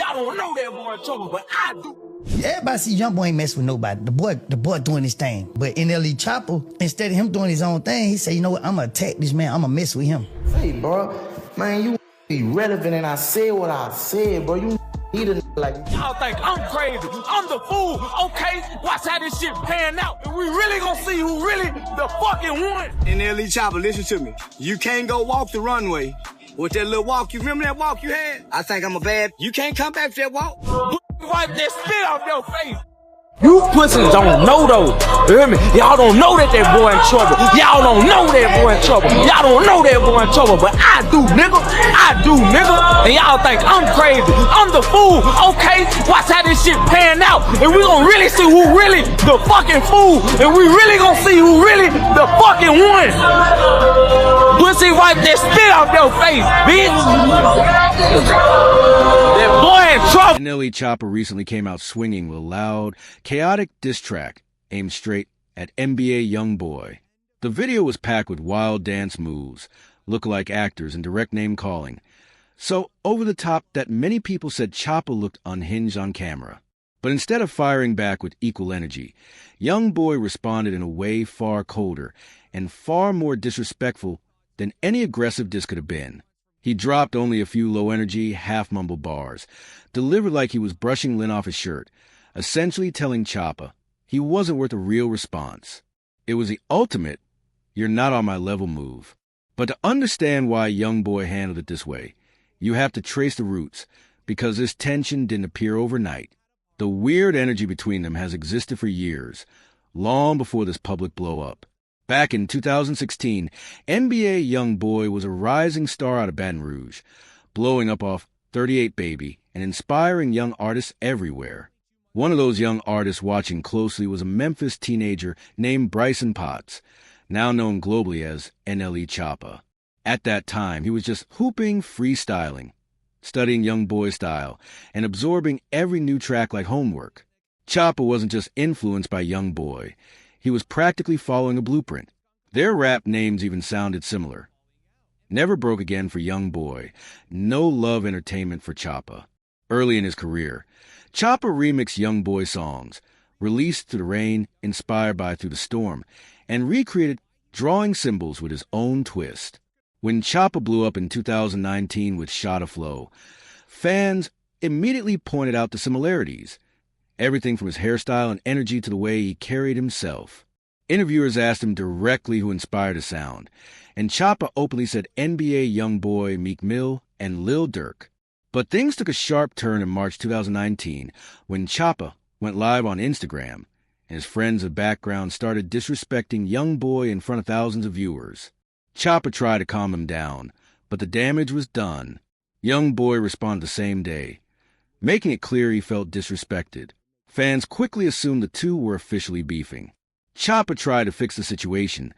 Y'all don't know that boy in trouble, but I do. Everybody see Young Boy ain't mess with nobody. The boy doing his thing. But NLE Chopper, instead of him doing his own thing, he said, you know what, I'm gonna attack this man, I'm gonna mess with him. Hey, bro, man, you be relevant, and I said what I said, bro. You need a like. Y'all think I'm crazy. I'm the fool. Okay, watch how this shit pan out. And we really gonna see who really the fucking won. NLE Chopper, listen to me. You can't go walk the runway with that little walk. You remember that walk you had? I think I'm a bad. You can't come back for that walk. Wipe that spit off your face. You pussies don't know though. You hear me? Y'all don't know that boy in trouble. Y'all don't know that boy in trouble. Y'all don't know that boy in trouble. But I do, nigga. I do, nigga. And y'all think I'm crazy. I'm the fool. Okay, watch how this shit pan out. And we gonna really see who really the fucking fool. And we really gonna see who really the fucking won. Pussy, wipe that spit off your face, bitch. That boy in trouble. NLE Chopper recently came out swinging with a loud, chaotic diss track aimed straight at NBA YoungBoy. The video was packed with wild dance moves, lookalike actors, and direct name calling. So over the top that many people said Chopper looked unhinged on camera. But instead of firing back with equal energy, YoungBoy responded in a way far colder and far more disrespectful than any aggressive diss could have been. He dropped only a few low-energy, half-mumbled bars, delivered like he was brushing lint off his shirt, essentially telling Chopper he wasn't worth a real response. It was the ultimate, you're not on my level move. But to understand why YoungBoy handled it this way, you have to trace the roots, because this tension didn't appear overnight. The weird energy between them has existed for years, long before this public blow-up. Back in 2016, NBA YoungBoy was a rising star out of Baton Rouge, blowing up off 38 Baby and inspiring young artists everywhere. One of those young artists watching closely was a Memphis teenager named Bryson Potts, now known globally as NLE Chopper. At that time, he was just hooping, freestyling, studying YoungBoy style, and absorbing every new track like homework. Chopper wasn't just influenced by YoungBoy. He was practically following a blueprint. Their rap names even sounded similar. Never Broke Again for YoungBoy, No Love Entertainment for Chopper. Early in his career, Chopper remixed YoungBoy songs, released Through the Rain, inspired by Through the Storm, and recreated Drawing Symbols with his own twist. When Chopper blew up in 2019 with Shotta Flow, fans immediately pointed out the similarities. Everything from his hairstyle and energy to the way he carried himself. Interviewers asked him directly who inspired the sound, and Chopper openly said NBA YoungBoy, Meek Mill, and Lil Durk. But things took a sharp turn in March 2019 when Chopper went live on Instagram, and his friends of background started disrespecting YoungBoy in front of thousands of viewers. Chopper tried to calm him down, but the damage was done. YoungBoy responded the same day, making it clear he felt disrespected. Fans quickly assumed the two were officially beefing. Chopper tried to fix the situation,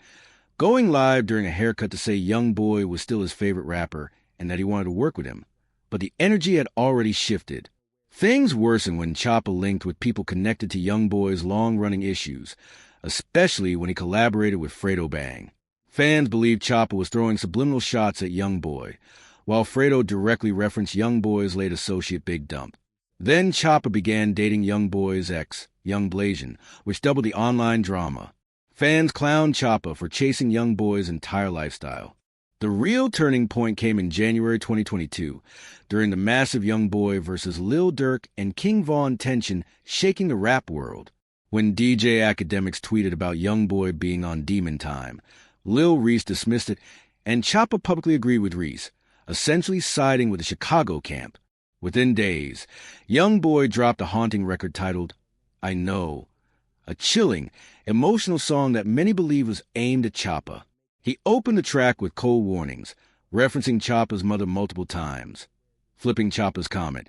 going live during a haircut to say YoungBoy was still his favorite rapper and that he wanted to work with him. But the energy had already shifted. Things worsened when Chopper linked with people connected to YoungBoy's long-running issues, especially when he collaborated with Fredo Bang. Fans believed Chopper was throwing subliminal shots at YoungBoy, while Fredo directly referenced YoungBoy's late associate Big Dump. Then Chopper began dating YoungBoy's ex, Young Blasian, which doubled the online drama. Fans clowned Chopper for chasing YoungBoy's entire lifestyle. The real turning point came in January 2022, during the massive YoungBoy versus Lil Durk and King Von tension shaking the rap world. When DJ Academics tweeted about YoungBoy being on Demon Time, Lil Reese dismissed it, and Chopper publicly agreed with Reese, essentially siding with the Chicago camp. Within days, YoungBoy dropped a haunting record titled I Know, a chilling, emotional song that many believe was aimed at Chopper. He opened the track with cold warnings, referencing Chopper's mother multiple times, flipping Chopper's comment,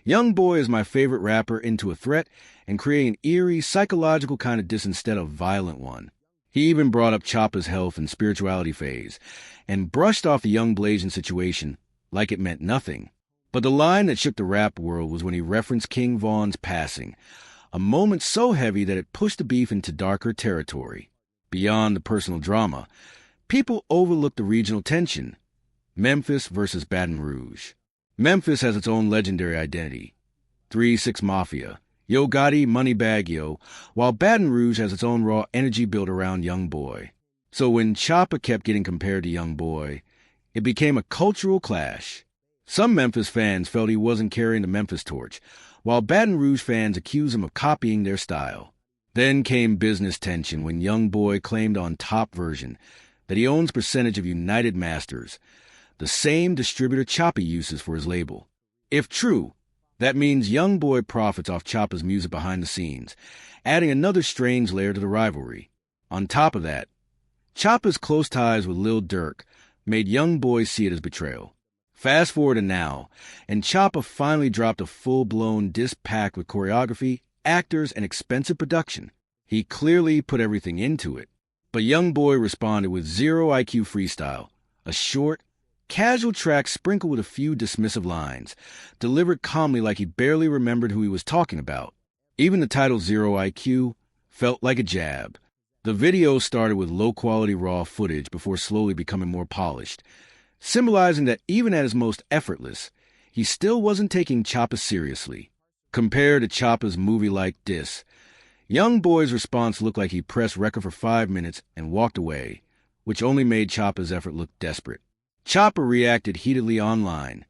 YoungBoy is my favorite rapper, into a threat and creating an eerie, psychological kind of diss instead of violent one. He even brought up Chopper's health and spirituality phase and brushed off the Young Blasian situation like it meant nothing. But the line that shook the rap world was when he referenced King Von's passing, a moment so heavy that it pushed the beef into darker territory. Beyond the personal drama, people overlooked the regional tension. Memphis versus Baton Rouge. Memphis has its own legendary identity, 3 6 Mafia, Yo Gotti, Moneybagg Yo, while Baton Rouge has its own raw energy built around Young Boy. So when Choppa kept getting compared to Young Boy, it became a cultural clash. Some Memphis fans felt he wasn't carrying the Memphis torch, while Baton Rouge fans accused him of copying their style. Then came business tension when Young Boy claimed on Top Version that he owns percentage of United Masters, the same distributor Choppa uses for his label. If true, that means Young Boy profits off Choppa's music behind the scenes, adding another strange layer to the rivalry. On top of that, Choppa's close ties with Lil Durk made Young Boy see it as betrayal. Fast forward to now, and Choppa finally dropped a full-blown diss packed with choreography, actors, and expensive production. He clearly put everything into it. But Young Boy responded with Zero IQ Freestyle, a short, casual track sprinkled with a few dismissive lines, delivered calmly like he barely remembered who he was talking about. Even the title Zero IQ felt like a jab. The video started with low-quality raw footage before slowly becoming more polished, symbolizing that even at his most effortless, he still wasn't taking Choppa seriously. Compared to Choppa's movie-like diss, Young Boy's response looked like he pressed record for 5 minutes and walked away, which only made Choppa's effort look desperate. Choppa reacted heatedly online,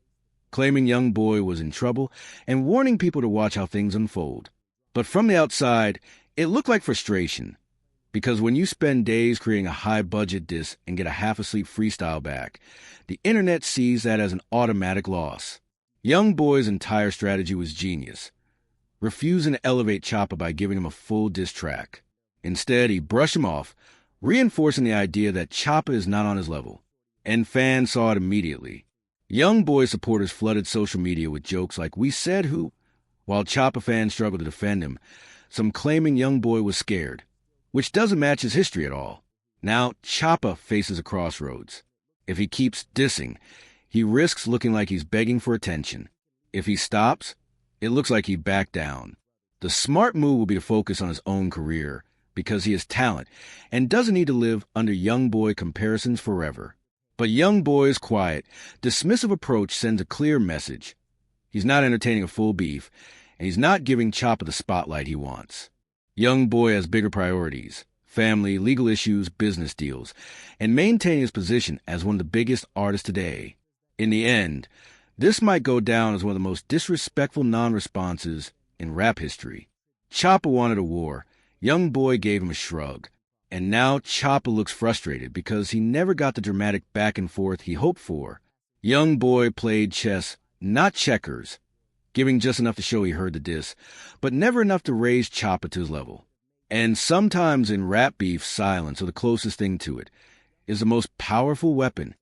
claiming Young Boy was in trouble and warning people to watch how things unfold. But from the outside, it looked like frustration, because when you spend days creating a high-budget diss and get a half-asleep freestyle back, the internet sees that as an automatic loss. Young Boy's entire strategy was genius, refusing to elevate Choppa by giving him a full diss track. Instead, he brushed him off, reinforcing the idea that Choppa is not on his level. And fans saw it immediately. Young Boy supporters flooded social media with jokes like "We said who," while Choppa fans struggled to defend him, some claiming Young Boy was scared, which doesn't match his history at all. Now Choppa faces a crossroads. If he keeps dissing, he risks looking like he's begging for attention. If he stops, it looks like he backed down. The smart move will be to focus on his own career, because he has talent and doesn't need to live under Young Boy comparisons forever. But Young Boy's quiet, dismissive approach sends a clear message. He's not entertaining a full beef, and he's not giving Choppa the spotlight he wants. Young Boy has bigger priorities: family, legal issues, business deals, and maintaining his position as one of the biggest artists today. In the end, this might go down as one of the most disrespectful non-responses in rap history. Choppa wanted a war. Young Boy gave him a shrug. And now Choppa looks frustrated because he never got the dramatic back and forth he hoped for. Young Boy played chess, not checkers, giving just enough to show he heard the diss, but never enough to raise Choppa to his level. And sometimes in rap beef, silence, or the closest thing to it, is the most powerful weapon